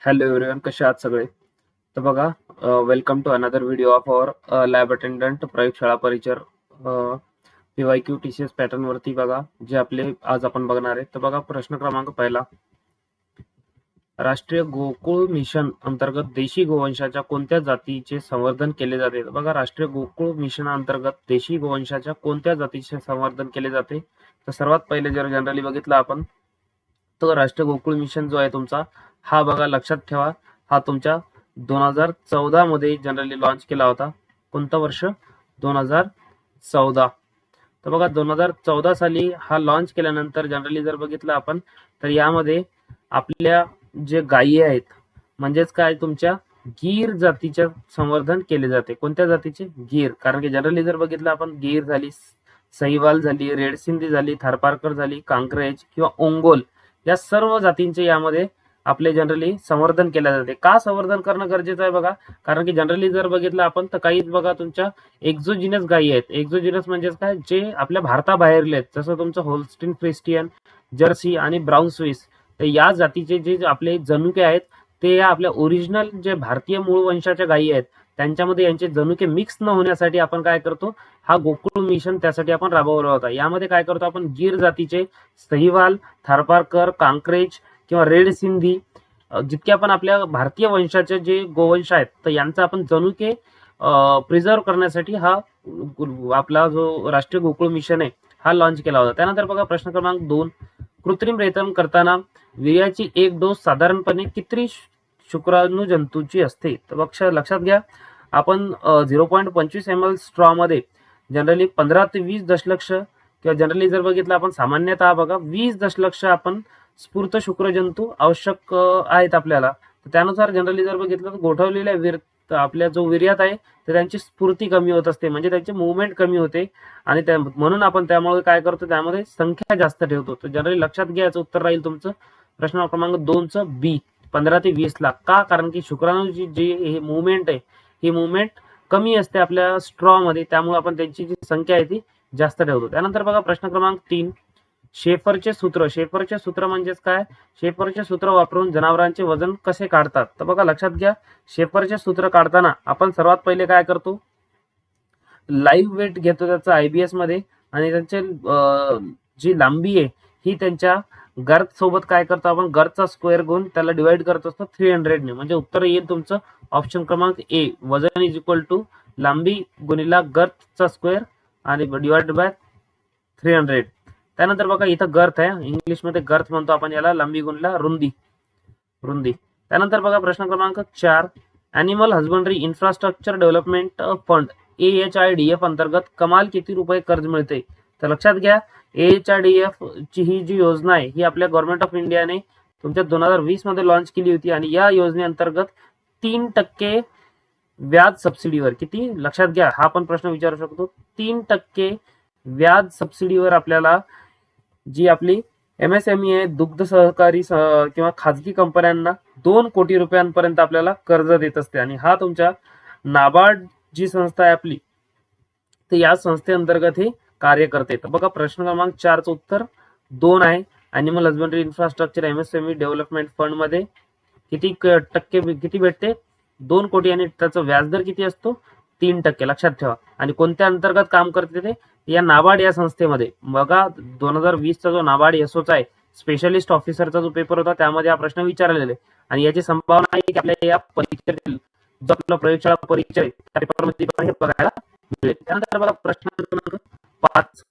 Hello everyone, कसे आहात सगळे? तर बघा, welcome to another video of our lab attendant प्रयोगशाळा परिचर PYQ TCS पॅटर्न वरती बघा जे आपले आज आपण बघणार आहे. तर बघा प्रश्न क्रमांक पहिला, राष्ट्रीय गोकुळ मिशन अंतर्गत देशी गोवंशाच्या कोणत्या जातीचे संवर्धन केले जाते? तर बघा, राष्ट्रीय गोकुळ मिशन अंतर्गत देशी गोवंशाच्या कोणत्या जातीचे संवर्धन केले जाते? तर सर्वात पहिले जर जनरली बघितलं आपण, तो राष्ट्रीय गोकुळ मिशन जो आहे तुमचा, हा बघा लक्षात ठेवा, हा तुमच्या 2014 मध्ये जनरली लॉन्च केला होता. कोणतं वर्ष? 2014. तर बघा 2014 साली हा लॉन्च केल्यानंतर जनरली जर बघितलं आपण, तर यामध्ये आपल्या जे गायी आहेत, म्हणजेच काय, तुमच्या गीर जातीचे संवर्धन केले जाते. कोणत्या जातीचे? गीर. कारण की जनरली जर बघितलं आपण, गीर झाली, सहीवाल झाली, रेड सिंधी झाली, थारपारकर झाली, कांक्रेज किंवा ओंगोल, या सर्व जातींचे यामध्ये आपले जनरली संवर्धन केले जाते. का संवर्धन करणं गरजेचं आहे? बघा, कारण की जनरली जर बघितलं आपण, तर काही बघा तुमच्या एक्झोजिनस गायी आहेत. एक्झोजिनस म्हणजेच काय, जे आपल्या भारताबाहेरले आहेत, जसं तुमचं होल्स्टीन फ्रिस्टियन, जर्सी आणि ब्राऊन स्विस. तर या जातीचे जे आपले जनुके आहेत, ते या आपल्या ओरिजिनल जे भारतीय मूळ वंशाच्या गायी आहेत, त्यांच्यामध्ये यांचे जनुके मिक्स न होण्यासाठी आपण काय करतो, हा गोकुळ मिशन त्यासाठी आपण राबवला होता. यामध्ये काय करतो आपण, गीर जातीचे सहीवाल, थारपारकर, कांक्रेज किंवा रेड सिंधी, जितके आपण आपल्या भारतीय वंशाचे जे गोवंश आहेत, तर यांचा आपण जनुके प्रिझर्व करण्यासाठी हा आपला जो राष्ट्रीय गोकुळ मिशन आहे, हा लॉन्च केला होता. त्यानंतर बघा प्रश्न क्रमांक 2, कृत्रिम रेतन करताना वीर्याची एक डोस साधारणपणे किती शुक्राणू जंतूची असते? तर लक्षात घ्या, आपण 0.25 ml स्ट्रॉ मध्ये जनरली 15 ते 20 दशलक्ष, किंवा जनरली जर बघितलं आपण सामान्यतः बघा 20 दशलक्ष आपण स्फूर्त शुक्रजंतू आवश्यक आहेत आपल्याला. तर त्यानुसार जनरली जर बघितलं तर गोठवलेल्या आपल्या जो वीर्यात आहे, तर त्यांची स्फूर्ती कमी होत असते, म्हणजे त्यांची मुवमेंट कमी होते, आणि म्हणून आपण त्यामुळे काय करतो, त्यामध्ये संख्या जास्त ठेवतो. तर जनरली लक्षात घ्यायचं उत्तर राहील तुमचं प्रश्न क्रमांक 2चं बी, 15 ते 20 लाख. का? कारण की शुक्राणूची जी मुवमेंट आहे, ही मुवमेंट कमी असते आपल्या स्ट्रॉ मध्ये, त्यामुळे आपण त्यांची जी संख्या आहे ती जास्त ठेवतो. त्यानंतर बघा प्रश्न क्रमांक 3, शेफरचे सूत्र. शेफरचे सूत्र म्हणजेच काय? शेफरचे सूत्र वापरून जनावरांचे वजन कसे काढतात? तर बघा लक्षात घ्या, शेफरचे सूत्र काढताना आपण सर्वात पहिले काय करतो, लाईव्ह वेट घेतो त्याचा IBS मध्ये, आणि त्यांचे जी लांबी आहे ही त्यांच्या गर्थ सोबत काय करतो आपण, गर्थचा स्क्वेअर घेऊन त्याला डिवाइड करत असतो 300 ने. म्हणजे उत्तर येईल तुमचं ऑप्शन क्रमांक ए, वजन इज इक्वल टू लांबी गुणिला गर्थचा स्क्वेअर आणि डिवाइड बाय 300. त्यानंतर बघा इथं गर्थ आहे, इंग्लिशमध्ये गर्थ म्हणतो आपण याला, लांबी गुणिला रुंदी. त्यानंतर बघा प्रश्न क्रमांक 4, animal husbandry infrastructure development fund AHIDF अंतर्गत कमाल किती रुपये कर्ज मिळते? तर लक्षात घ्या, AHIDF ची ही जी योजना आहे, ही आपल्या गव्हर्नमेंट ऑफ इंडियाने तुमच्या 2020 मध्ये लॉन्च केली होती, आणि या योजनेअंतर्गत 3% व्याज सबसिडीवर, किती लक्षात घ्या, हा पण प्रश्न विचारू शकतो, 3% व्याज सबसिडीवर आपल्याला जी आपली MSME आहे, दुग्ध सहकारी किंवा खाजगी कंपन्यांना 2 कोटी रुपयांपर्यंत आपल्याला कर्ज देत असते. आणि हा तुमच्या नाबार्ड जी संस्था आहे आपली, तर या संस्थेअंतर्गत हे कार्य करते. तर बघा प्रश्न क्रमांक 4चं उत्तर 2 आहे. Animal husbandry infrastructure MSME development fund मध्ये किती टक्के किती भेटते? 2 कोटी, आणि त्याचा व्याजदर किती असतो? 3%. लक्षात ठेवा. आणि कोणत्या अंतर्गत काम करते ते? या नाबार्ड या संस्थेमध्ये. बघा 2020चा जो नाबार्ड एसओचा आहे, स्पेशलिस्ट ऑफिसरचा जो पेपर होता, त्यामध्ये हा प्रश्न विचारलेला आहे, आणि याची संभावना आहे की आपल्या या परीक्षेतील जो आपला प्रयोगशाळा परीक्षा आहे, त्या पेपरमध्ये पण हे बघायला मिळेल. त्यानंतर बघा प्रश्न क्रमांक 5,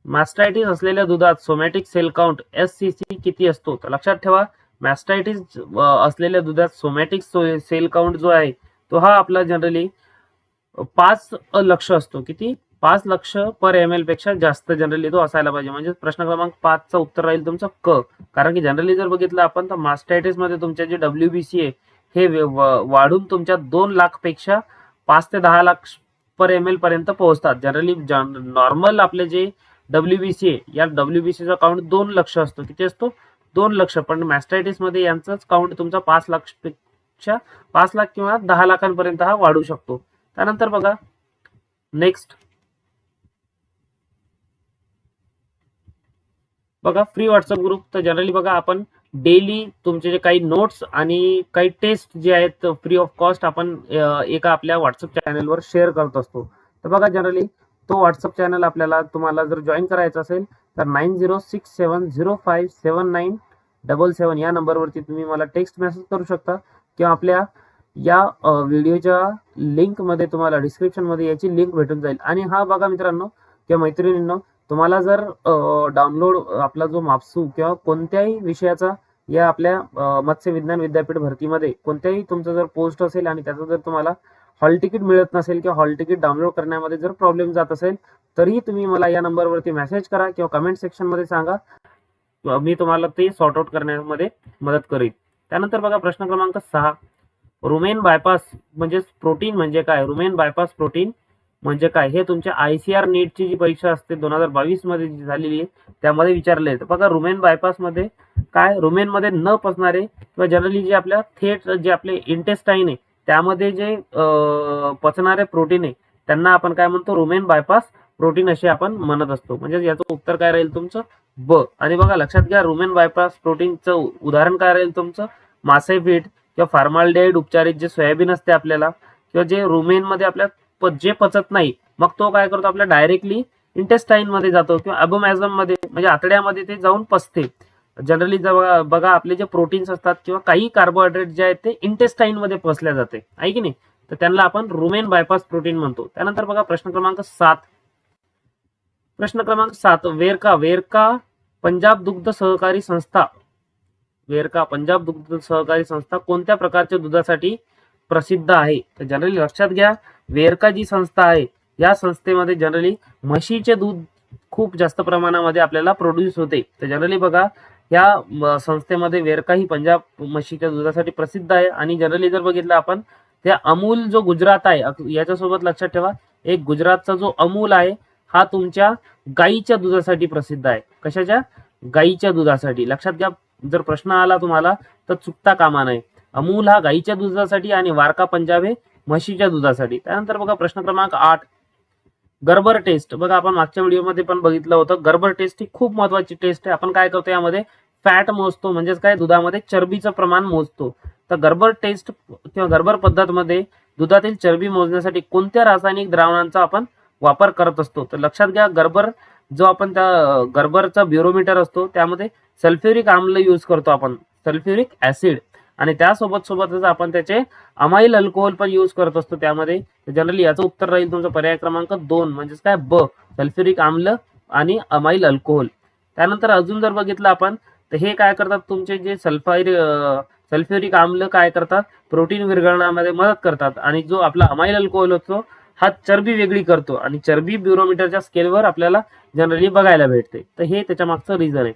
मॅस्टायटिस असलेल्या दुधात सोमॅटिक सेल काउंट SCC किती असतो? तर लक्षात ठेवा, मॅस्टायटिस असलेल्या दुधात सोमॅटिक सेल काउंट जो आहे, तो हा आपला जनरली 5 लक्ष असतो. किती? 5 लक्ष पर ml पेक्षा जास्त जनरली तो असायला पाहिजे. म्हणजे प्रश्न क्रमांक 5चं उत्तर राहील तुमचं क. कारण की जनरली जर बघितलं आपण, तर मास्टायटिस मध्ये तुमच्या जे WBC आहे, हे वाढून तुमच्या 2 लाख पेक्षा 5 ते 10 लाख पर ml पर्यंत पोहोचतात. जनरली नॉर्मल आपले जे WBC आहे, या WBCचा काउंट 2 लक्ष असतो. किती असतो? 2 लक्ष. पण मॅस्टायटिस मध्ये यांचाच काउंट तुमचा 5 लाख पेक्षा 5 लाख किंवा 10 लाखांपर्यंत हा वाढू शकतो. त्यानंतर बघा नेक्स्ट, बघा फ्री व्हॉट्सअप ग्रुप, तर जनरली बघा आपण डेली तुमचे जे काही नोट्स आणि काही टेस्ट जे आहेत फ्री ऑफ कॉस्ट आपण एका आपल्या व्हॉट्सअप चॅनलवर शेअर करत असतो. तर बघा जनरली तो व्हॉट्सअप चॅनल आपल्याला तुम्हाला जर जॉईन करायचा असेल तर 9067057977 या नंबरवरती तुम्ही मला टेक्स्ट मेसेज करू शकता किंवा आपल्या या व्हिडिओच्या लिंकमध्ये तुम्हाला डिस्क्रिप्शनमध्ये याची लिंक भेटून जाईल. आणि हा बघा मित्रांनो किंवा मैत्रिणींनो, तुम्हाला जर डाउनलोड आपला जो मापसू किंवा कोणत्याही विषयाचा या आपल्या मत्स्य विज्ञान विद्यापीठ भरतीमध्ये कोणत्याही तुमचं जर पोस्ट असेल आणि त्याचं जर तुम्हाला हॉल तिकीट मिळत नसेल किंवा हॉल तिकीट डाउनलोड करण्यामध्ये जर प्रॉब्लेम जात असेल तरीही तुम्ही मला या नंबरवरती मेसेज करा किंवा कमेंट सेक्शनमध्ये सांगा, मी तुम्हाला ते सॉर्ट आउट करण्यामध्ये मदत करेन. त्यानंतर बघा प्रश्न क्रमांक 6, रुमेन बायपास म्हणजे प्रोटीन म्हणजे काय? रुमेन बायपास प्रोटीन म्हणजे काय? हे तुमच्या ICAR नीटची जी परीक्षा असते 2022 मध्ये जी झालेली आहे त्यामध्ये विचारले आहे. बघा रुमेन बायपास मध्ये काय, रुमेनमध्ये न पचणारे किंवा जनरली जे आपल्या थेट जे आपले इंटेस्टाईन आहे त्यामध्ये जे पचणारे प्रोटीन आहे त्यांना आपण काय म्हणतो, रुमेन बायपास प्रोटीन असे आपण म्हणत असतो. म्हणजे याचं उत्तर काय राहील तुमचं ब. आणि बघा लक्षात घ्या, रुमेन बायपास प्रोटीनचं उदाहरण काय राहील तुमचं, मासे फीड किंवा फार्माल्डिहाइड उपचारित जे सोयाबीन असते आपल्याला किंवा जे रुमेन मध्ये आपल्या जे पचत नाही मग तो काय करतो आपल्या डायरेक्टली इंटेस्टाईन मध्ये जातो किंवा अबोमॅझम मध्ये म्हणजे आतड्यामध्ये ते जाऊन पचते. जनरली बघा आपले जे प्रोटीन्स असतात किंवा काही कार्बोहायड्रेट जे आहेत ते इंटेस्टाईन मध्ये पचल्या जाते आहे की नाही, तर त्यांना आपण रुमेन बायपास प्रोटीन म्हणतो. त्यानंतर बघा प्रश्न क्रमांक 7, वेरका पंजाब दुग्ध सहकारी संस्था, वेरका पंजाब दुग्ध सहकारी संस्था कोणत्या प्रकारच्या दुधासाठी प्रसिद्ध आहे? तर जनरली लक्षात घ्या, वेरका जी संस्था आहे या संस्थेमध्ये जनरली म्हशीचे दूध खूप जास्त प्रमाणामध्ये आपल्याला प्रोड्यूस होते. तर जनरली बघा या संस्थेमध्ये वेरका ही पंजाब म्हशीच्या दुधासाठी प्रसिद्ध आहे. आणि जनरली जर बघितलं आपण त्या अमूल जो गुजरात आहे याच्यासोबत लक्षात ठेवा, एक गुजरातचा जो अमूल आहे हा तुमच्या गाईच्या दुधासाठी प्रसिद्ध आहे. कशाच्या? गाईच्या दुधासाठी. लक्षात घ्या, जर प्रश्न आला तुम्हाला तर चुकता कामा नये. अमूल हा गाईच्या दुधासाठी आणि वारका पंजाब हे म्हशीच्या दुधासाठी. त्यानंतर बघा प्रश्न क्रमांक 8, गर्बर टेस्ट. बघा आपण मागच्या व्हिडिओमध्ये पण बघितलं होतं, गर्बर टेस्ट ही खूप महत्वाची टेस्ट आहे. आपण काय करतो यामध्ये फॅट मोजतो, म्हणजेच काय दुधामध्ये चरबीचं प्रमाण मोजतो. तर गर्बर टेस्ट किंवा गर्बर पद्धत मध्ये दुधातील चरबी मोजण्यासाठी कोणत्या रासायनिक द्रावणांचा आपण वापर करत असतो? तर लक्षात घ्या, गर्बर जो आपण त्या गर्बरचा ब्युरोमीटर असतो त्यामध्ये सल्फ्युरिक आम्ल यूज करतो आपण, सल्फ्युरिक ऍसिड, आणि त्यासोबतच आपण त्याचे अमाइल अल्कोहोल पण यूज करत असतो त्यामध्ये. जनरली याचं उत्तर राहील तुमचा पर्याय क्रमांक 2 म्हणजेच काय ब, सल्फ्युरिक आम्ल आणि अमाइल अल्कोहोल. त्यानंतर अजून जर बघितलं आपण तर हे काय करतात, तुमचे जे सल्फ्युरिक आम्ल काय करतात, प्रोटीन विरघळण्यामध्ये मदत करतात. आणि जो आपला अमाइल अल्कोहोल असतो हा चरबी वेगळी करतो आणि चरबी ब्युरोमीटरच्या स्केलवर आपल्याला जनरली बघायला भेटते. तर हे त्याच्या मागचं रिझन आहे.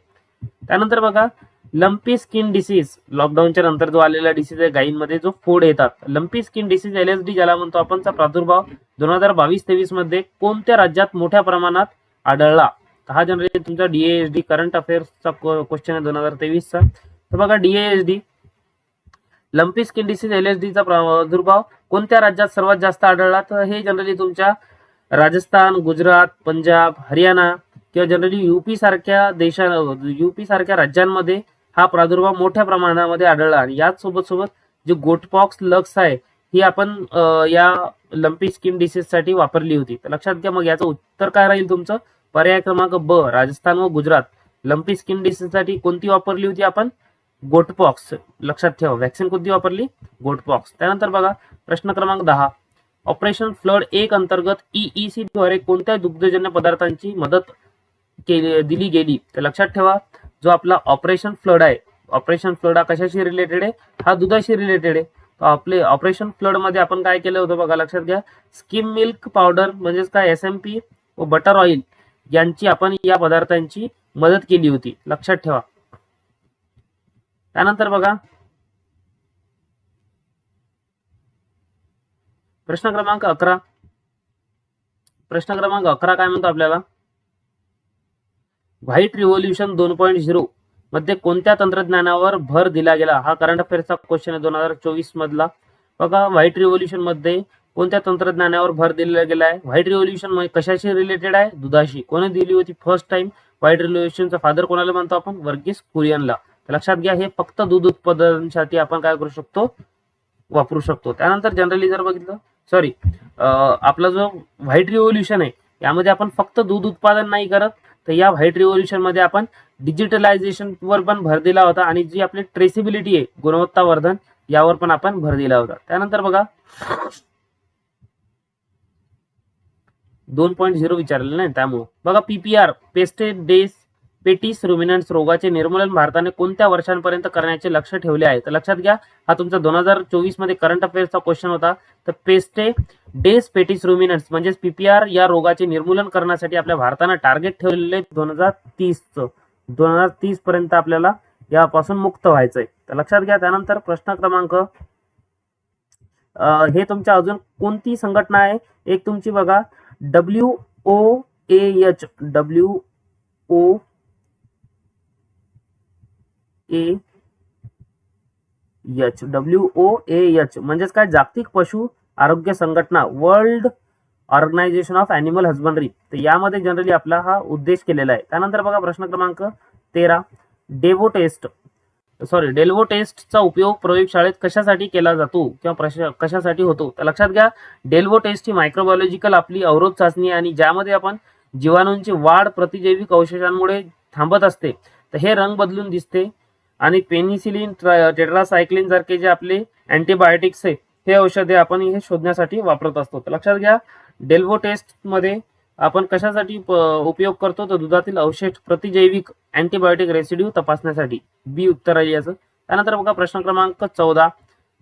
त्यानंतर बघा लंपी स्किन डिसीज, लॉकडाऊनच्या नंतर जो आलेला डिसीज आहे गायींमध्ये जो फोड येतात, लंपी स्किन डिसीज LSD ज्याला म्हणतो आपण, चा प्रादुर्भाव 2022-23 मध्ये कोणत्या राज्यात मोठ्या प्रमाणात आढळला? हा जनरली तुमचा DASD करंट अफेअर्सचा क्वेश्चन आहे 2023 चा. तर बघा DASD lumpy skin disease LSD चा प्रादुर्भाव कोणत्या राज्यात सर्वात जास्त आढळला? तर हे जनरली तुमच्या राजस्थान, गुजरात, पंजाब, हरियाणा किंवा जनरली यूपी सारख्या राज्यांमध्ये हा प्रादुर्भाव मोठ्या प्रमाणामध्ये आढळला. आणि याच सोबत जे गोटपॉक्स लक्स आहे ही आपण या लंपी स्किन डिसीज साठी वापरली होती. तर लक्षात घ्या, मग याचं उत्तर काय राहील तुमचं पर्याय क्रमांक ब, राजस्थान व गुजरात. लंपी स्किन डिसीज साठी कोणती वापरली होती आपण? गोटपॉक्स. लक्षात ठेवा, व्हॅक्सिन कोणती वापरली? गोटपॉक्स. त्यानंतर बघा प्रश्न क्रमांक 10, ऑपरेशन फ्लड 1 अंतर्गत EEC द्वारे कोणत्या दुग्धजन्य पदार्थांची मदत दिली गेली? तर लक्षात ठेवा, जो आपला ऑपरेशन फ्लड आहे, ऑपरेशन फ्लड हा कशाशी रिलेटेड आहे? हा दुधाशी रिलेटेड आहे. आपले ऑपरेशन फ्लड मध्ये आपण काय केलं होतं बघा, लक्षात घ्या, स्किम मिल्क पावडर म्हणजेच काय SMP व बटर ऑइल यांची आपण या पदार्थांची मदत केली होती. लक्षात ठेवा. त्यानंतर बघा प्रश्न क्रमांक 11, काय म्हणतो आपल्याला, व्हाईट रिव्होल्यूशन 2.0 मध्ये कोणत्या तंत्रज्ञानावर भर दिला गेला? हा करंट अफेअर्सचा क्वेश्चन आहे 2024 मधला. बघा व्हाईट रिव्होल्यूशन मध्ये कोणत्या तंत्रज्ञानावर भर दिला गेला आहे? व्हाईट रिव्होल्यूशन कशाशी रिलेटेड आहे? दुधाशी. कोणी दिली होती फर्स्ट टाइम? व्हाईट रिव्होल्युशनचा फादर कोणाला म्हणतो आपण? वर्गीस कुरियनला. तर लक्षात घ्या, हे फक्त दूध उत्पादनासाठी आपण काय करू शकतो? वापरू शकतो. त्यानंतर जनरली जर बघितलं, सॉरी, आपला जो व्हाईट रिव्होल्युशन आहे यामध्ये आपण फक्त दूध उत्पादन नाही करत, तर या व्हाईट रिव्होल्युशन मध्ये आपण डिजिटलायझेशन वर पण भर दिला होता आणि जी आपली ट्रेसिबिलिटी आहे, गुणवत्ता वर्धन, यावर पण आपण भर दिला होता. त्यानंतर बघा 2.0 विचारलेलं नाही, त्यामुळे बघा पीपीआर, पेस्टिस रुमिनंट्स रोगाचे निर्मूलन भारताने कोणत्या वर्षांपर्यंत करण्याचे लक्ष ठेवले आहे? तर लक्षात घ्या, हा तुमचा 2024 मध्ये करंट अफेअर्सचा क्वेश्चन होता. तर पेस्टिस रुमिनंट्स म्हणजे पीपीआर या रोगाचे निर्मूलन करण्यासाठी आपल्या भारतानं टार्गेट ठेवलेले 2030 पर्यंत आपल्याला यापासून मुक्त व्हायचंय. तर लक्षात घ्या. त्यानंतर प्रश्न क्रमांक, हे तुमच्या अजून कोणती संघटना आहे? एक तुमची बघा WOAH म्हणजेच काय? जागतिक पशु आरोग्य संघटना, world organisation of animal husbandry. तर यामध्ये जनरली आपला हा उद्देश केलेला आहे. त्यानंतर बघा प्रश्न क्रमांक 13, डेल्वो टेस्टचा उपयोग प्रयोगशाळेत कशासाठी केला जातो किंवा कशासाठी होतो? तर लक्षात घ्या, डेल्वो टेस्ट ही मायक्रोबायोलॉजिकल आपली अवरोध चाचणी आणि ज्यामध्ये आपण जीवाणूंची वाढ प्रतिजैविक अवशेषांमुळे थांबत असते. तर हे रंग बदलून दिसते आणि पेनिसिलिन, टेट्रासायक्लिन सारखे जे आपले अँटीबायोटिक्स आहे, हे औषधे आपण हे शोधण्यासाठी वापरत असतो. तर लक्षात घ्या, डेल्वो टेस्ट मध्ये आपण कशासाठी उपयोग करतो? तर दुधातील अवशेष प्रतिजैविक अँटीबायोटिक रेसिड्यू तपासण्यासाठी. बी उत्तर आहे याचं. त्यानंतर बघा प्रश्न क्रमांक 14,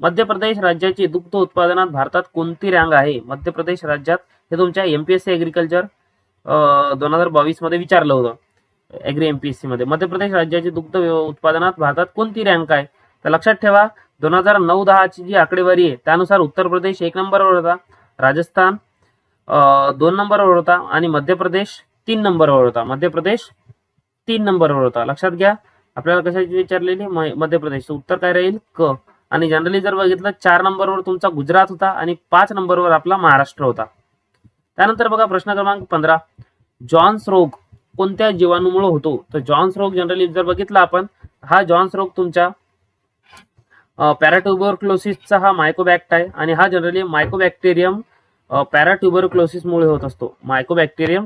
मध्य प्रदेश राज्याची दुग्ध उत्पादनात भारतात कोणती रँक आहे? मध्य प्रदेश राज्यात, हे तुमच्या MPSC ॲग्रिकल्चर 2022 मध्ये विचारलं होतं, ॲग्री MPSC मध्ये. मध्य प्रदेश राज्याची दुग्ध उत्पादनात भारतात कोणती रँक आहे? तर लक्षात ठेवा, 2009-10 ची जी आकडेवारी आहे त्यानुसार उत्तर प्रदेश 1 नंबरवर होता, राजस्थान 2 नंबरवर होता आणि मध्य प्रदेश 3 नंबरवर होता. लक्षात घ्या, आपल्याला कशाची विचारलेली? मध्य प्रदेश. उत्तर काय राहील? क. आणि जनरली जर बघितलं 4 नंबरवर तुमचा गुजरात होता आणि 5 नंबरवर आपला महाराष्ट्र होता. त्यानंतर बघा प्रश्न क्रमांक 15, जॉन्स रोग कोणत्या जीवाणूमुळे होतो? तर जॉन्स रोग जनरली जर बघितला आपण, हा जॉन्स रोग तुमच्या पॅराट्युबरक्लोसिसचा हा मायकोबॅक्ट आहे आणि हा जनरली मायकोबॅक्टेरियम पॅराट्युबरक्लोसिस मुळे होत असतो. मायकोबॅक्टेरियम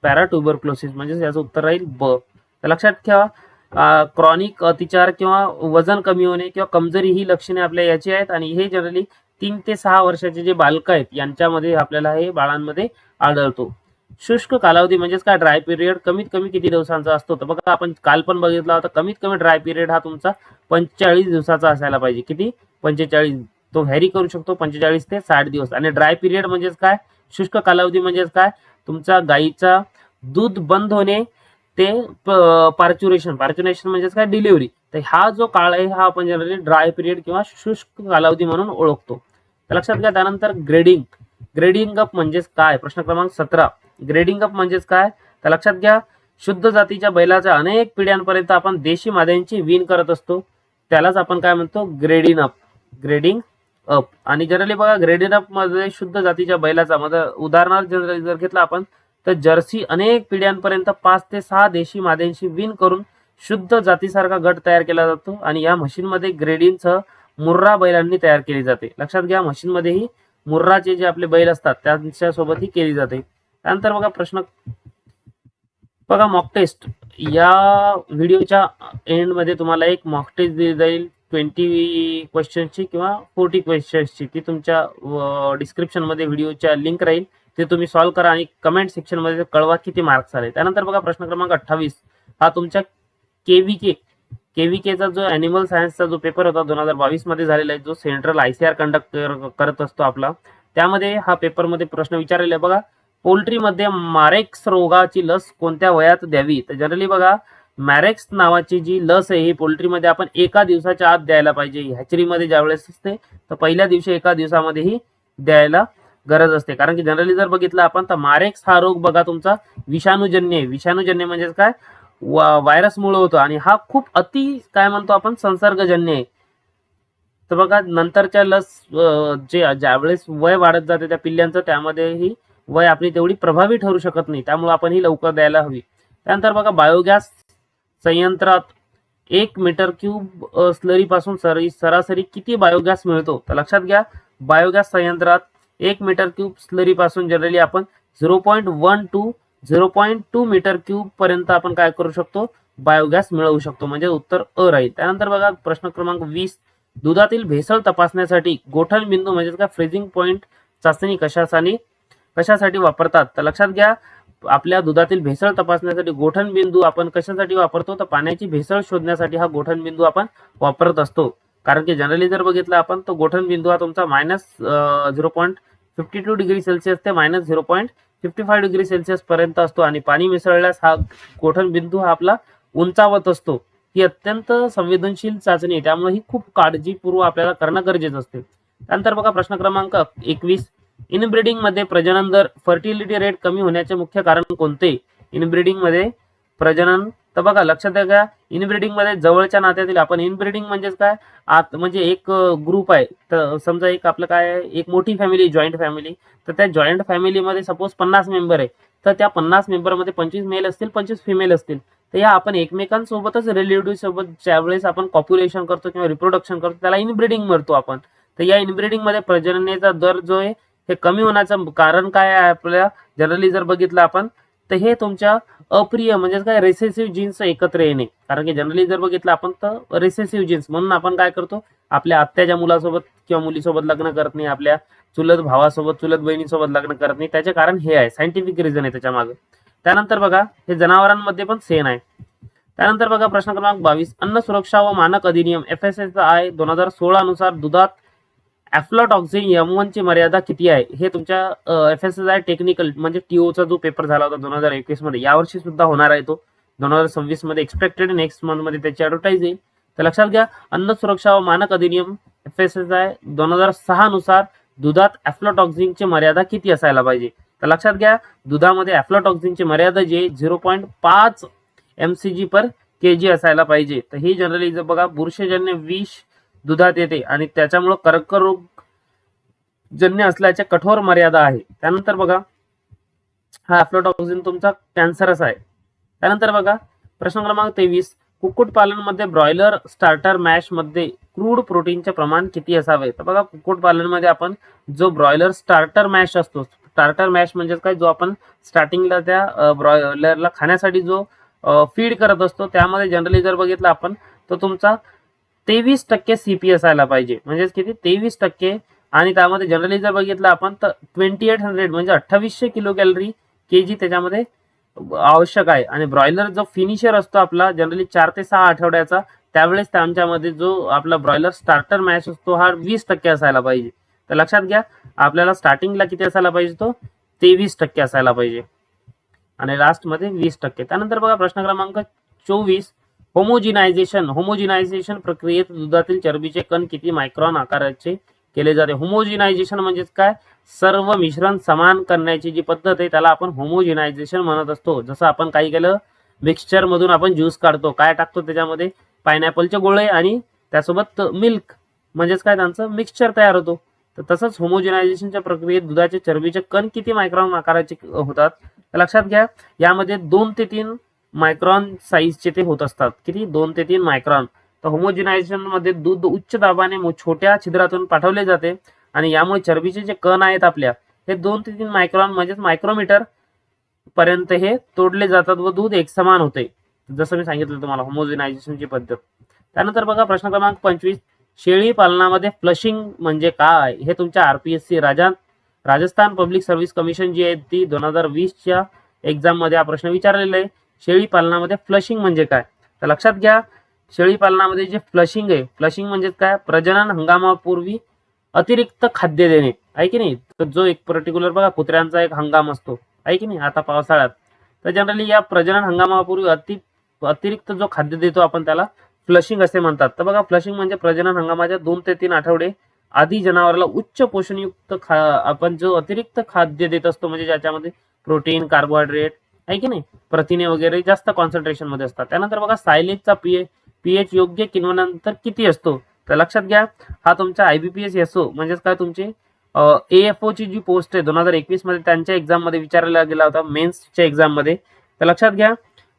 पॅराट्युबरक्लोसिस म्हणजे याचं उत्तर राहील ब. तर लक्षात ठेवा, क्रॉनिक अतिचार किंवा वजन कमी होणे किंवा कमजोरी ही लक्षणे आपल्या याची आहेत आणि हे जनरली 3 ते 6 वर्षाचे जे बालक आहेत यांच्यामध्ये आपल्याला हे बाळांमध्ये आढळतो. शुष्क कालावधी म्हणजेच काय? ड्राय पिरियड कमीत कमी किती दिवसांचा असतो? तर बघा, आपण काल पण बघितला होता, कमीत कमी ड्राय पिरियड हा तुमचा 45 दिवसाचा असायला पाहिजे. किती? 45. तो व्हॅरी करू शकतो 45 ते 60 दिवस. आणि ड्राय पिरियड म्हणजेच काय? शुष्क कालावधी म्हणजेच काय? तुमचा गाईचा दूध बंद होणे ते पार्च्युरेशन म्हणजेच काय? डिलिव्हरी. तर हा जो काळ आहे हा आपण जनरली ड्राय पिरियड किंवा शुष्क कालावधी म्हणून ओळखतो. तर लक्षात घ्या. त्यानंतर ग्रेडिंग अप म्हणजेच काय? प्रश्न क्रमांक 17, ग्रेडिंग अप म्हणजेच काय? तर लक्षात घ्या, शुद्ध जातीच्या बैलाच्या अनेक पिढ्यांपर्यंत आपण देशी माद्यांची वीण करत असतो, त्यालाच आपण काय म्हणतो? Grading up. आणि जनरली बघा, ग्रेडिंग अप मध्ये शुद्ध जातीच्या बैलाचा उदाहरणार्थ जनरली जर घेतला आपण, तर जर्सी अनेक पिढ्यांपर्यंत 5 ते 6 देशी माद्यांशी वीण करून शुद्ध जातीसारखा गट तयार केला जातो आणि या मशीनमध्ये ग्रेडिंगसह मुर्रा बैलांनी तयार केली जाते. लक्षात घ्या, मशीनमध्येही मुर्राचे जे आपले बैल असतात त्यांच्यासोबत ही केली जाते. त्यानंतर बघा मॉक टेस्ट. या व्हिडिओच्या एंड मध्ये तुम्हाला एक मॉक टेस्ट दिली जाईल 20 क्वेश्चन्सची किंवा 40 क्वेश्चन्सची. ती तुमच्या डिस्क्रिप्शन मध्ये व्हिडिओच्या लिंक राहील, ते तुम्ही सॉल्व्ह करा आणि कमेंट सेक्शन मध्ये कळवा किती मार्क्स आले. त्यानंतर बघा प्रश्न क्रमांक 28, हा तुमच्या केव्हीकेचा जो ॲनिमल सायन्सचा जो पेपर होता 2022 मध्ये झालेला आहे, जो सेंट्रल ICAR कंडक्ट करत असतो आपला, त्यामध्ये हा पेपरमध्ये प्रश्न विचारलेला आहे. बघा, पोल्ट्रीमध्ये मॅरेक्स रोगाची लस कोणत्या वयात द्यावी? तर जनरली बघा, मॅरेक्स नावाची जी लस आहे ही पोल्ट्रीमध्ये आपण 1 दिवसाच्या आत द्यायला पाहिजे. हॅचरीमध्ये ज्यावेळेस असते तर पहिल्या दिवशी 1 दिवसामध्ये ही द्यायला गरज असते. कारण की जनरली जर बघितलं आपण तर मॅरेक्स हा रोग बघा तुमचा विषाणूजन्य म्हणजेच काय? व्हायरसमुळे होतो आणि हा खूप काय म्हणतो आपण? संसर्गजन्य आहे. तर बघा, नंतरच्या लस ज्यावेळेस वय वाढत जाते त्या पिल्ल्यांचं, त्यामध्ये ही वय आपली तेवढी प्रभावी ठरू शकत नाही, त्यामुळे आपण ही लवकर द्यायला हवी. त्यानंतर बघा बायोगॅस संयंत्रात 1 मीटर क्यूब स्लरीपासून सरासरी किती बायोगॅस मिळतो? तर लक्षात घ्या, बायोगॅस संयंत्रात 1 मीटर क्यूब स्लरीपासून जनरली आपण 0.1 to 0.2 मीटर क्यूब पर्यंत आपण काय करू शकतो? बायोगॅस मिळवू शकतो. म्हणजे उत्तर अ राहील. त्यानंतर बघा प्रश्न क्रमांक 20, दुधातील भेसळ तपासण्यासाठी गोठण बिंदू म्हणजे काय फ्रीजिंग पॉइंट चाचणी कशासाठी वापरतात? तर लक्षात घ्या, आपल्या दुधातील भेसळ तपासण्यासाठी गोठण बिंदू आपण कशासाठी वापरतो? तर पाण्याची भेसळ शोधण्यासाठी हा गोठण बिंदू आपण वापरत असतो. कारण की जनरली जर बघितलं आपण तर गोठण बिंदू हा तुमचा -0.52 डिग्री सेल्सिअस ते -0.55 डिग्री सेल्सिअस पर्यंत असतो आणि पाणी मिसळल्यास हा गोठण बिंदू हा आपला उंचावत असतो. ही अत्यंत संवेदनशील चाचणी आहे, त्यामुळे ही खूप काळजीपूर्वक आपल्याला करणं गरजेचं असते. त्यानंतर बघा प्रश्न क्रमांक 21, इनब्रीडिंग मध्ये प्रजनन दर फर्टिलिटी रेट कमी होण्याचे मुख्य कारण कोणते? इनब्रीडिंग मध्ये प्रजनन, तर बघा लक्षात घ्या, इनब्रीडिंग मध्ये जवळच्या नात्यातील, आपण इनब्रीडिंग म्हणजेच काय, म्हणजे एक ग्रुप आहे. तर समजा एक आपलं काय आहे, एक मोठी फॅमिली, जॉईंट फॅमिली, तर त्या जॉईंट फॅमिलीमध्ये सपोज 50 मेंबर आहे, तर त्या 50 मेंबरमध्ये 25 मेल असतील, 25 फिमेल असतील. तर या आपण एकमेकांसोबतच रिलेटिव्ह सोबत ज्यावेळेस आपण कॉप्युलेशन करतो किंवा रिप्रोडक्शन करतो त्याला इनब्रीडिंग म्हणतो आपण. तर या इनब्रीडिंग मध्ये प्रजननेचा दर जो आहे हे कमी होण्याचं कारण काय आहे? आपल्या जनरली जर बघितलं आपण तर हे तुमच्या अप्रिय म्हणजे काय रिसेसिव्ह जीन्स एकत्र येणे. कारण की जनरली जर बघितलं आपण तर रिसेसिव्ह जीन्स म्हणून आपण काय करतो, आपल्या आत्याच्या मुलासोबत किंवा मुलीसोबत लग्न करत नाही, आपल्या चुलत भावासोबत चुलत बहिणीसोबत लग्न करत नाही. त्याचे कारण हे आहे, सायंटिफिक रिझन आहे त्याच्या मागे. त्यानंतर बघा हे जनावरांमध्ये पण सेम आहे. त्यानंतर बघा प्रश्न क्रमांक 22, अन्न सुरक्षा व मानक अधिनियम FSSAI 2016 नुसार दुधात ॲफ्लाटॉक्सिन M1 ची मर्यादा किती आहे? हे तुमच्या FSSAI टेक्निकल म्हणजे TOचा जो पेपर झाला होता 2021 मध्ये, यावर्षी सुद्धा होणार आहे तो 2026 मध्ये, एक्सपेक्टेड नेक्स्ट मंथ मध्ये त्याची ॲडव्हर्टाइज येईल. तर लक्षात घ्या, अन्न सुरक्षा व मानक अधिनियम FSSAI 2006 नुसार दुधात ॲफ्लाटॉक्सिनची मर्यादा किती असायला पाहिजे? तर लक्षात घ्या, दुधामध्ये ॲफ्लाटॉक्सिनची मर्यादा जी 0.5 mcg/kg असायला पाहिजे. तर ही जनरली जर बघा बुरशीजन्य विष दुधात येते आणि त्याच्यामुळे कर्करोग जन्य असल्याच्या कठोर मर्यादा आहे. त्यानंतर बघा हा ॲफ्लाटॉक्सिन तुमचा कॅन्सरस आहे. त्यानंतर बघा प्रश्न क्रमांक 23, कुक्कुटपालनमध्ये ब्रॉयलर स्टार्टर मॅश मध्ये क्रूड प्रोटीनचे प्रमाण किती असावे? तर बघा कुक्कुटपालनमध्ये आपण जो ब्रॉयलर स्टार्टर मॅश असतो, स्टार्टर मॅश म्हणजे काय, जो आपण स्टार्टिंगला त्या ब्रॉयलरला खाण्यासाठी जो फीड करत असतो, त्यामध्ये जनरली जर बघितलं आपण तर तुमचा 23% CP असायला पाहिजे. म्हणजेच किती? 23%. आणि त्यामध्ये जनरली जर बघितलं आपण तर 2800 म्हणजे 2800 किलो कॅलरी kg त्याच्यामध्ये आवश्यक आहे. आणि ब्रॉयलर जो फिनिशर असतो आपला जनरली 4 ते 6 आठवड्याचा, त्यावेळेस त्यांच्यामध्ये जो आपला ब्रॉयलर स्टार्टर मॅश असतो हा 20% असायला पाहिजे. तर लक्षात घ्या, आपल्याला स्टार्टिंगला किती असायला पाहिजे? तो 23% असायला पाहिजे आणि लास्ट मध्ये 20%. त्यानंतर बघा प्रश्न क्रमांक 24, होमोजिनायझेशन प्रक्रियेत दुधातील चरबीचे कण किती मायक्रॉन आकाराचे केले जाते? होमोजिनायझेशन म्हणजेच काय, सर्व मिश्रण समान करण्याची जी पद्धत आहे त्याला आपण होमोजिनायझेशन म्हणत असतो. जसं आपण काही केलं, मिक्सचर मधून आपण ज्यूस काढतो, काय टाकतो त्याच्यामध्ये? पायनॅपलचे गोळे आणि त्यासोबत मिल्क, म्हणजेच काय त्यांचं मिक्सचर तयार होतो. तर तसंच होमोजिनायझेशनच्या प्रक्रियेत दुधाचे चरबीचे कण किती मायक्रॉन आकाराचे होतात? तर लक्षात घ्या, यामध्ये 2 ते 3 मायक्रॉन साईजचे ते होत असतात. किती? 2 ते 3 मायक्रॉन. तर होमोजिनायझेशन मध्ये दूध उच्च दाबाने छोट्या छिद्रातून पाठवले जाते आणि यामुळे चरबीचे जे कण आहेत आपल्या, हे 2 ते 3 मायक्रॉन म्हणजेच मायक्रोमीटर पर्यंत हे तोडले जातात व दूध एकसमान होते. जसं मी सांगितलं तुम्हाला होमोजिनायझेशनची पद्धत. त्यानंतर बघा प्रश्न क्रमांक 25, शेळी पालनामध्ये फ्लशिंग म्हणजे काय? हे तुमच्या RPSC Rajasthan public service commission जी आहे ती 2020च्या एक्झाम मध्ये हा प्रश्न विचारलेला आहे. शेळी पालनामध्ये फ्लशिंग म्हणजे काय? तर लक्षात घ्या, शेळी पालनामध्ये जे फ्लशिंग आहे, फ्लशिंग म्हणजे काय, प्रजनन हंगामापूर्वी अतिरिक्त खाद्य देणे, आहे की नाही? तर जो एक पर्टिक्युलर बघा कुत्र्यांचा एक हंगाम असतो, आहे की नाही, आता पावसाळ्यात, तर जनरली या प्रजनन हंगामापूर्वी अतिरिक्त जो खाद्य देतो आपण त्याला फ्लशिंग असे म्हणतात. तर बघा फ्लशिंग म्हणजे प्रजनन हंगामाच्या 2 ते 3 आठवडे आधी जनावराला उच्च पोषणयुक्त आपण जो अतिरिक्त खाद्य देत असतो, म्हणजे ज्याच्यामध्ये प्रोटीन, कार्बोहायड्रेट, आहे की नाही, प्रथिने वगैरे जास्त कॉन्सन्ट्रेशन मध्ये असतात. त्यानंतर बघा सायलेजचा पीएच योग्य किण्वानंतर किती असतो? तर लक्षात घ्या, हा तुमचा IBPS SO म्हणजेच काय तुमचे AFO ची जी पोस्ट आहे 2021 मध्ये त्यांच्या एक्झाम मध्ये विचारला गेला होता, मेन्सच्या एक्झाम मध्ये. तर लक्षात घ्या,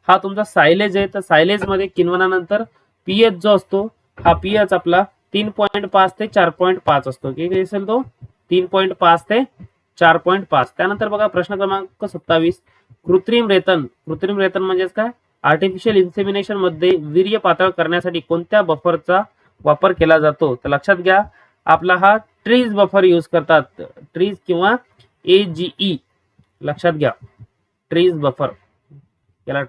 हा तुमचा सायलेज आहे, तर सायलेज मध्ये किण्वनानंतर पीएच जो असतो हा पीएच आपला 3.5 ते 4.5 असतो. किती असेल तो 3.5 ते 4.5. त्यानंतर बघा प्रश्न क्रमांक 27, कृत्रिम रेतन. कृत्रिम रेतन म्हणजेच काय? आर्टिफिशियल इन्सेमिनेशन मध्ये वीर्य पातळ करण्यासाठी कोणत्या बफरचा वापर केला जातो? तर लक्षात घ्या, आपला हा ट्रीज बफर यूज करतात. ट्रीज किंवा AGE लक्षात घ्या. ट्रीज बफर, याला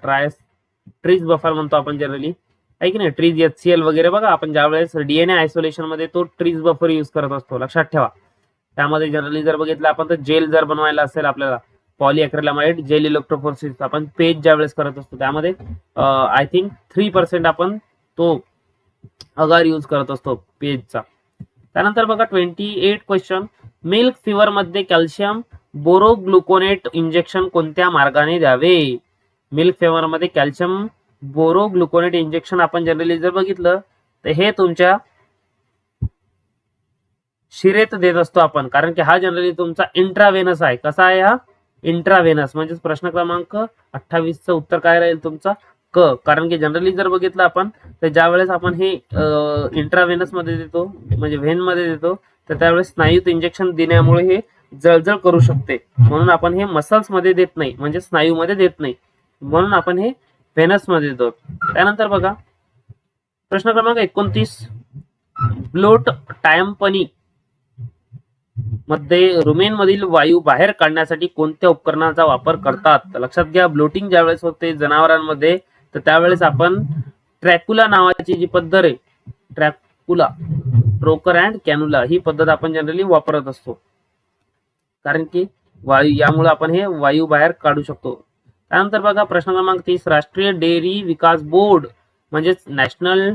ट्रीज बफर म्हणतो आपण जनरली, आहे की नाही. ट्रीज HCl वगैरे बघा, आपण ज्यावेळेस डीएनए आयसोलेशन मध्ये तो ट्रीज बफर यूज करत असतो, लक्षात ठेवा. त्यामध्ये जनरली जर बघितलं आपण तर जेल जर बनवायला असेल आपल्याला, पॉलीअक्रिलामाइड जेल इलेक्ट्रोफोरेसिस आपण पेज ज्यावेळेस करत असतो त्यामध्ये आय थिंक 3% आपण तो अगार यूज करत असतो पेजचा. त्यानंतर बघा 28 क्वेश्चन, मिल्क फिवर मध्ये कॅल्शियम बोरोग्लुकोनेट इंजेक्शन कोणत्या मार्गाने द्यावे? मिल्क फिवर मध्ये कॅल्शियम बोरोग्लुकोनेट इंजेक्शन आपण जनरली जर बघितलं तर हे तुमच्या शिरेत देत असतो आपण, कारण की हा जनरली तुमचा इंट्रावेनस आहे. कसा आहे हा? इंट्रावेनस. म्हणजे प्रश्न क्रमांक 28चं उत्तर काय राहील तुमचा? क. कारण की जनरली जर बघितलं आपण तर ज्यावेळेस आपण हे इंट्रावेनस मध्ये देतो म्हणजे व्हेन मध्ये देतो तर त्यावेळेस स्नायूत इंजेक्शन देण्यामुळे हे जळजळ करू शकते, म्हणून आपण हे मसल्स मध्ये देत नाही, म्हणजे स्नायू मध्ये देत नाही, म्हणून आपण हे व्हेनस मध्ये देतो. त्यानंतर बघा प्रश्न क्रमांक 29, ब्लोट टायम्पनी मध्ये रुमेन मधील वायू बाहेर काढण्यासाठी कोणत्या उपकरणाचा वापर करतात? लक्षात घ्या, ब्लोटिंग ज्यावेळेस होते जनावरांमध्ये तर त्यावेळेस आपण ट्रॅक्युला नावाची जी पद्धत आहे, ट्रॅक्युला, ट्रोकर अँड कॅन्युला, ही पद्धत आपण जनरली वापरत असतो, कारण की वायू, यामुळे आपण हे वायू बाहेर काढू शकतो. त्यानंतर बघा प्रश्न क्रमांक 30, राष्ट्रीय डेअरी विकास बोर्ड म्हणजेच नॅशनल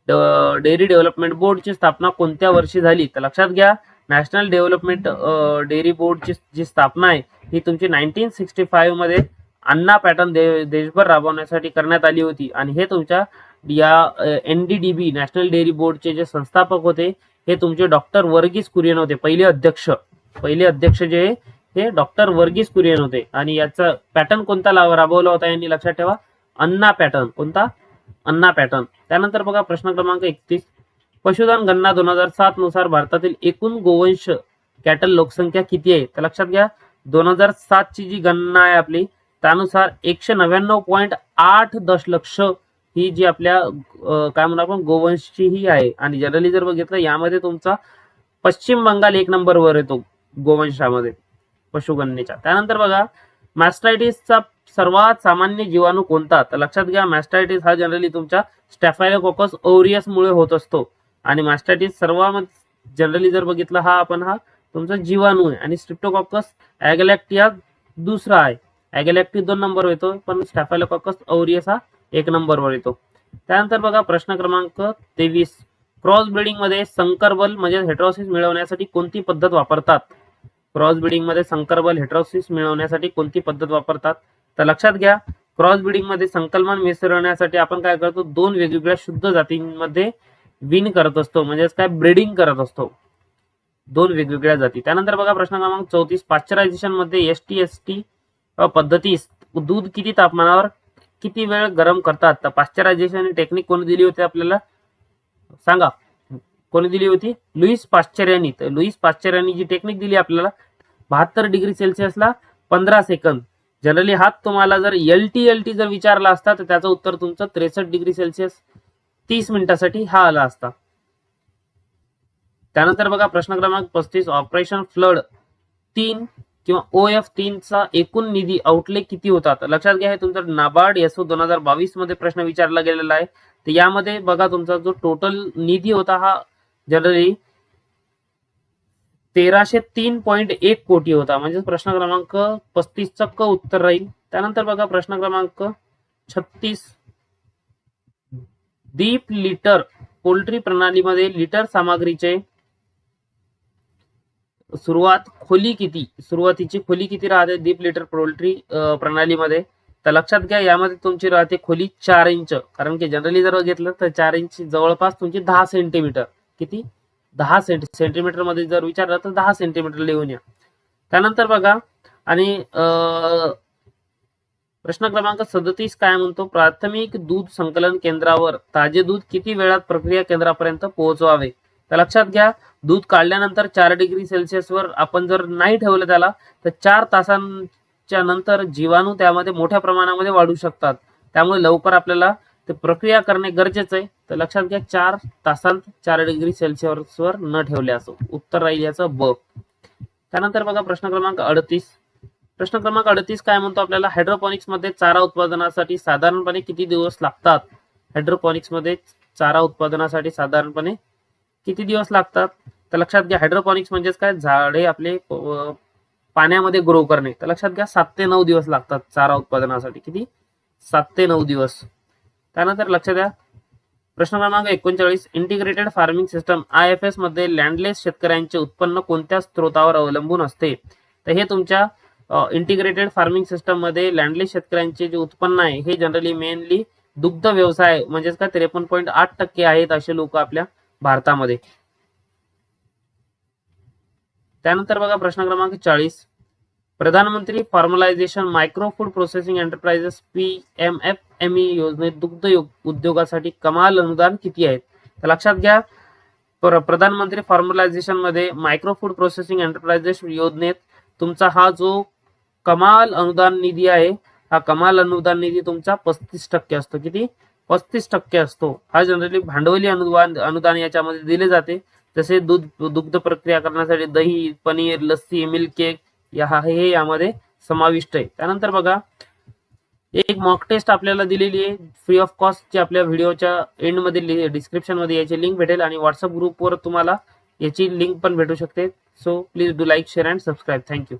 डेअरी डेव्हलपमेंट बोर्डची स्थापना कोणत्या वर्षी झाली? तर लक्षात घ्या, नॅशनल डेव्हलपमेंट डेअरी बोर्डची जी स्थापना आहे ही तुमची 1965 मध्ये अन्ना पॅटर्न देशभर राबवण्यासाठी करण्यात आली होती. आणि हे तुमच्या या NDDB नॅशनल डेअरी बोर्डचे जे संस्थापक होते हे तुमचे डॉक्टर वर्गीस कुरियन होते. पहिले अध्यक्ष जे हे डॉक्टर वर्गीस कुरियन होते. आणि याचा पॅटर्न कोणता राबवला होता यांनी? लक्षात ठेवा, अन्ना पॅटर्न. कोणता? अन्ना पॅटर्न. त्यानंतर बघा प्रश्न क्रमांक 31, पशुधन गणना 2007 नुसार भारतातील एकूण गोवंश कॅटल लोकसंख्या किती आहे? तर लक्षात घ्या, 2007 ची जी गणना आहे आपली त्यानुसार 199.8 दशलक्ष ही जी आपल्या काय म्हणू आपण गोवंशची ही आहे. आणि जनरली जर बघितलं यामध्ये तुमचा पश्चिम बंगाल 1 नंबरवर येतो गोवंशामध्ये पशुगणनेच्या. त्यानंतर बघा मॅस्टायटिसचा सर्वात सामान्य जीवाणू कोणता? तर लक्षात घ्या, मॅस्टायटिस हा जनरली तुमच्या स्टॅफायलोकोकस ओरियस मुळे होत असतो. आणि मॅस्टायटिस सर्वात जनरली जर बघितलं हा तुमचा जीवाणू आहे. आणि स्ट्रिप्टोकॉकस ॲगॅलेक्टी हा दुसरा आहे. ॲगॅलेक्टी 2 नंबरवर येतो, पण स्टॅफायलोकोकस ओरियस हा 1 नंबरवर येतो. त्यानंतर बघा प्रश्न क्रमांक 23, क्रॉस ब्रीडिंग मध्ये संकरबल म्हणजे हेटेरोसिस मिळवण्यासाठी कोणती पद्धत वापरतात? क्रॉस ब्रीडिंग मध्ये संकरबल हेटेरोसिस मिळवण्यासाठी कोणती पद्धत वापरतात? तर लक्षात घ्या, क्रॉस ब्रीडिंग मध्ये संकलमान मिसळण्यासाठी आपण काय करतो, 2 वेगवेगळ्या शुद्ध जातींमध्ये विन करत असतो, म्हणजेच काय ब्रीडिंग करत असतो 2 वेगवेगळ्या जाती. त्यानंतर बघा प्रश्न क्रमांक 34, पाश्चरायझेशन मध्ये ST पद्धतीस दूध किती तापमानावर किती वेळ गरम करतात? तर पाश्चरायझेशन टेक्निक कोणी दिली होती आपल्याला सांगा, कोणी दिली होती? लुईस पाश्चर यांनी. तर लुईस पाश्चर यांनी जी टेक्निक दिली आपल्याला 72 डिग्री सेल्सिअसला 15 सेकंद. जनरली हात तुम्हाला जर LT जर विचारला असता तर त्याचं उत्तर तुमचं 63 डिग्री सेल्सिअस 30 मिनिटासाठी हा आला असता. त्यानंतर बघा प्रश्न क्रमांक 35, ऑपरेशन फ्लड 3 किंवा OF3 चा एकूण निधी आउटले किती होता? तर लक्षात घ्या, हे तुमचा नाबार्ड SO 2022 मध्ये प्रश्न विचारला गेलेला आहे. तर यामध्ये बघा तुमचा जो टोटल निधी होता हा जनरली 1303.1 कोटी होता. म्हणजे प्रश्न क्रमांक 35 चा क उत्तर राहील. त्यानंतर बघा प्रश्न क्रमांक 36, दीप लिटर पोल्ट्री प्रणालीमध्ये लिटर सामग्रीचे सुरुवातीची खोली किती राहते दीप लिटर पोल्ट्री प्रणालीमध्ये? तर लक्षात घ्या, यामध्ये तुमची राहते खोली 4 इंच, कारण की जनरली जर घेतलं तर 4 इंच जवळपास तुमची 10 सेंटीमीटर. किती? 10 सेंटीमीटर मध्ये जर विचारलं तर 10 सेंटीमीटर लिहून या. त्यानंतर बघा आणि प्रश्न क्रमांक 37 काय म्हणतो, प्राथमिक दूध संकलन केंद्रावर ताजे दूध किती वेळात प्रक्रिया केंद्रापर्यंत पोहोचवावे. तर लक्षात घ्या, दूध काढल्यानंतर 4°C वर आपण जर नाही ठेवलं त्याला, तर 4 तासांच्या नंतर जीवाणू त्यामध्ये मोठ्या प्रमाणामध्ये वाढू शकतात. त्यामुळे लवकर आपल्याला ते प्रक्रिया करणे गरजेचं आहे. तर लक्षात घ्या, 4 तासांत 4°C वर न ठेवले असं उत्तर राहील याचं ब. त्यानंतर बघा प्रश्न क्रमांक 38. प्रश्न क्रमांक 38 काय म्हणतो आपल्याला, हायड्रोपॉनिक्स मध्ये चारा उत्पादनासाठी साधारणपणे किती दिवस लागतात. हायड्रोपॉनिक्स मध्ये चारा उत्पादनासाठी साधारणपणे किती दिवस लागतात. तर लक्षात घ्या, हायड्रोपॉनिक्स म्हणजेच काय, झाडे आपले पाण्यामध्ये ग्रो करणे. तर लक्षात घ्या 7 ते 9 दिवस लागतात चारा उत्पादनासाठी. किती, 7 ते 9 दिवस. त्यानंतर लक्षात द्या प्रश्न क्रमांक 39, इंटिग्रेटेड फार्मिंग सिस्टम IFS मध्ये लँडलेस शेतकऱ्यांचे उत्पन्न कोणत्या स्त्रोतावर अवलंबून असते. तर हे तुमच्या इंटिग्रेटेड फार्मिंग सिस्टम मध्ये लँडलेस शेतकऱ्यांचे जे उत्पन्न आहे हे जनरली मेनली दुग्ध व्यवसाय म्हणजेच काय 53.8% आहेत असे लोक आपल्या भारतामध्ये. त्यानंतर बघा प्रश्न क्रमांक 40, प्रधानमंत्री formalisation micro food processing enterprises PMFME योजनेत दुग्ध उद्योगासाठी कमाल अनुदान किती आहेत. तर लक्षात घ्या, प्रधानमंत्री फॉर्मलायझेशन मध्ये मायक्रो फूड प्रोसेसिंग एंटरप्राइजेस योजनेत तुमचा हा जो कमाल अनुदान निधी आहे, हा कमाल अनुदान निधी तुमचा 35% असतो. किती, 35% असतो. हा जनरली भांडवली अनुदान याच्यामध्ये दिले जाते. जसे दुग्ध प्रक्रिया करण्यासाठी दही, पनीर, लस्सी, मिल्क केक हे यामध्ये समाविष्ट आहे. त्यानंतर बघा एक मॉक टेस्ट आपल्याला दिलेली आहे फ्री ऑफ कॉस्ट, जी आपल्या व्हिडिओच्या एंड मध्ये डिस्क्रिप्शन मध्ये याची लिंक भेटेल आणि व्हॉट्सअप ग्रुपवर तुम्हाला याची लिंक पण भेटू शकते. So please do like, share and subscribe. Thank you.